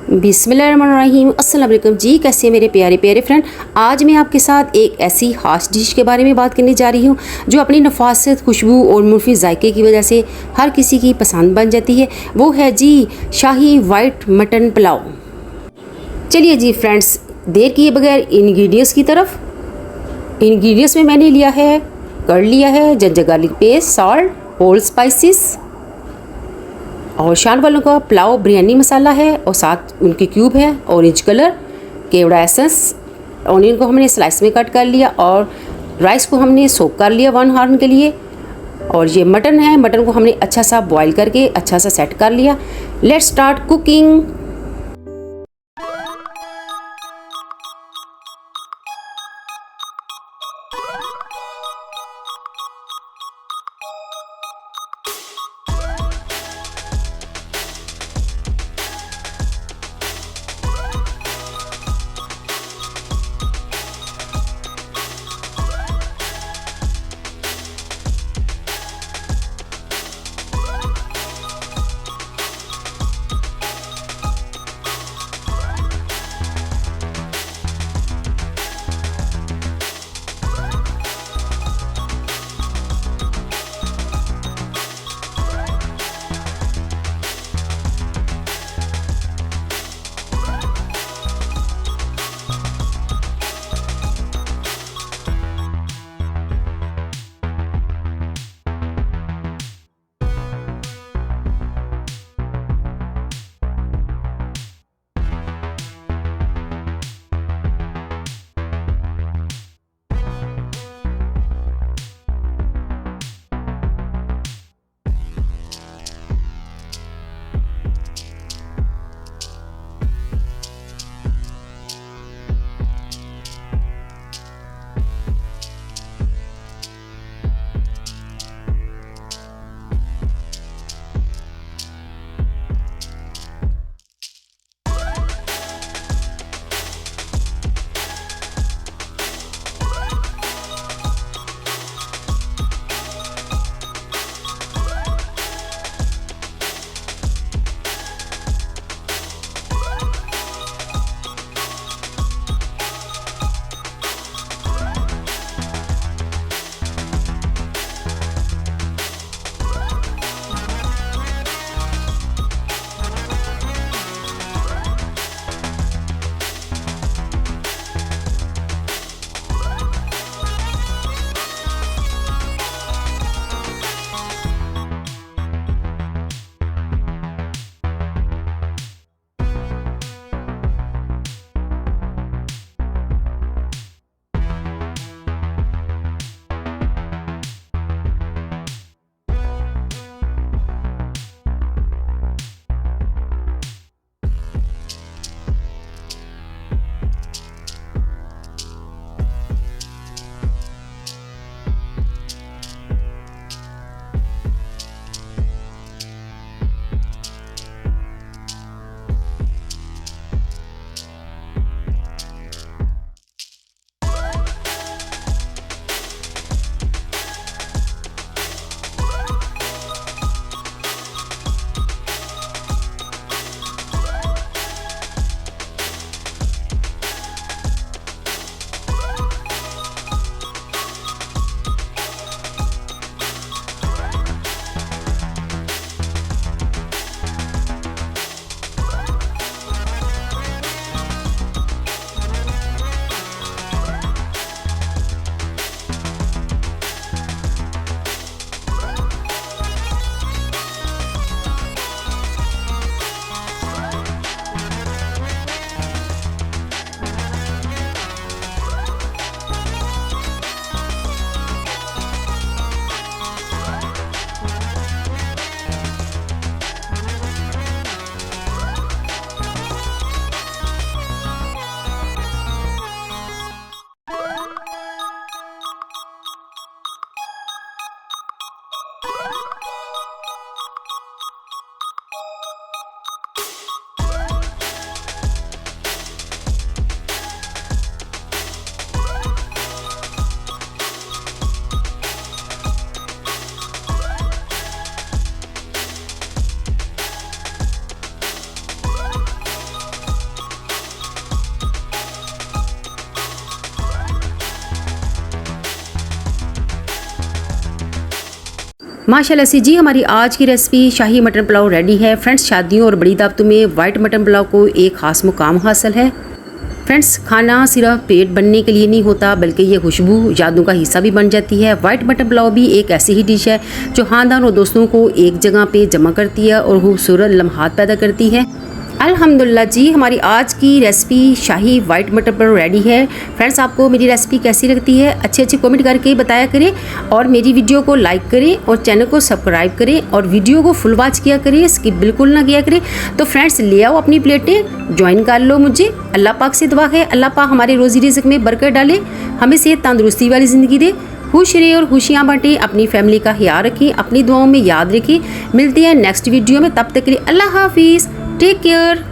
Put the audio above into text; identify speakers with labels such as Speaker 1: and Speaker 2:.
Speaker 1: बिस्मिल्लाहिर्रहमानिर्रहीम। अस्सलाम वालेकुम जी, कैसे हैं मेरे प्यारे प्यारे फ्रेंड। आज मैं आपके साथ एक ऐसी खास डिश के बारे में बात करने जा रही हूँ जो अपनी नफासत, खुशबू और मुफीद जायके की वजह से हर किसी की पसंद बन जाती है। वो है जी शाही वाइट मटन पुलाव। चलिए जी फ्रेंड्स, देर किए बगैर इंग्रेडिएंट्स की तरफ। इंग्रेडिएंट्स में मैंने लिया है, कर लिया है ginger garlic paste, salt, whole spices और शान वालों का पुलाव बिरयानी मसाला है और साथ उनके क्यूब है, ऑरेंज कलर, केवड़ा एसेंस। ऑनियन को हमने स्लाइस में कट कर लिया और राइस को हमने सोक कर लिया 1 आवर के लिए। और ये मटन है, मटन को हमने अच्छा सा बॉईल करके अच्छा सा सेट कर लिया। Let's start cooking. माशाल्लाह से जी हमारी आज की रेसिपी शाही मटन पुलाव रेडी है। फ्रेंड्स, शादियों और बड़ी दावतों में वाइट मटन पुलाव को एक ख़ास मुकाम हासिल है। फ्रेंड्स, खाना सिर्फ पेट बनने के लिए नहीं होता बल्कि ये खुशबू यादों का हिस्सा भी बन जाती है। वाइट मटन पुलाव भी एक ऐसी ही डिश है जो खानदान और दोस्तों को एक जगह पे जमा करती है और खूबसूरत लम्हात पैदा करती है। अल्हम्दुलिल्लाह जी, हमारी आज की रेसिपी शाही वाइट मटन पुलाव रेडी है। फ्रेंड्स, आपको मेरी रेसिपी कैसी लगती है अच्छे कमेंट करके बताया करें और मेरी वीडियो को लाइक करें और चैनल को सब्सक्राइब करें और वीडियो को फुल वॉच किया करें, स्किप बिल्कुल ना किया करें। तो फ्रेंड्स, ले आओ अपनी प्लेटें, ज्वाइन कर लो मुझे। अल्लाह पाक से दुआ है अल्लाह पाक हमारे रोज़ी रिज़्क़ में बरकत डाले, हमें सेहत तंदुरुस्ती वाली ज़िंदगी दे, खुश रहे और खुशियाँ बांटें। अपनी फैमिली का ख्याल रखें, अपनी दुआओं में याद रखें। मिलते हैं नेक्स्ट वीडियो में, तब तक के लिए अल्लाह हाफिज़, टेक केयर।